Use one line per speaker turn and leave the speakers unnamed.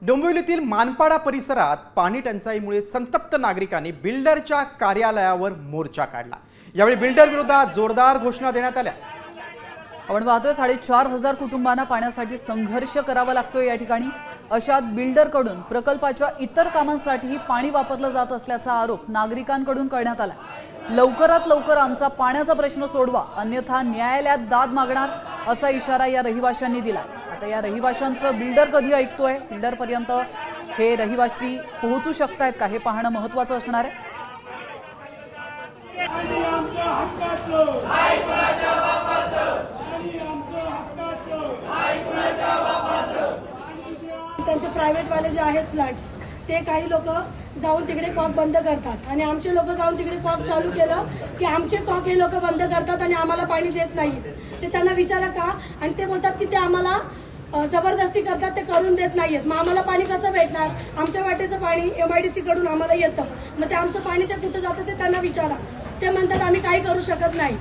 डोंबिवलीतील मानपाडा परिसरात पाणी टंचाईमुळे संतप्त नागरिकांनी बिल्डरच्या कार्यालयावर मोर्चा काढला। यावेळी बिल्डर विरोधात जोरदार घोषणा देण्यात आल्या।
आपण पाहतोय 4,500 कुटुंबांना पाण्यासाठी संघर्ष करावा लागतोय। या ठिकाणी अशात बिल्डरकडून प्रकल्पाच्या इतर कामांसाठीही पाणी वापरलं जात असल्याचा आरोप नागरिकांकडून करण्यात आला। लवकरात लवकर आमचा पाण्याचा प्रश्न सोडवा, अन्यथा न्यायालयात दाद मागणार असा इशारा या रहिवाशांनी दिला। आता या रहिवाशांचं बिल्डर कधी ऐकतोय, बिल्डर पर्यंत हे रहिवासी पोहोचू शकतायत का हे पाहणं महत्त्वाचं असणार आहे।
त्यांचे प्रायव्हेट वाले जे आहेत फ्लॅट्स ते काही लोक जाऊन तिकडे कॉक बंद करतात आणि आमचे लोक जाऊन तिकडे कॉक चालू केलं की आमचे कॉक हे लोक बंद करतात आणि आम्हाला पाणी देत नाही। ते त्यांना विचारा का, आणि ते बोलतात की ते आम्हाला जबरदस्ती करतात, ते करून देत नाहीयेत। मग आम्हाला पाणी कसं भेटणार? आमच्या वाटेचं पाणी MIDC कडून आम्हाला येतं, मग ते आमचं पाणी ते कुठं जातं ते त्यांना विचारा। ते म्हणतात आम्ही काही करू शकत नाही।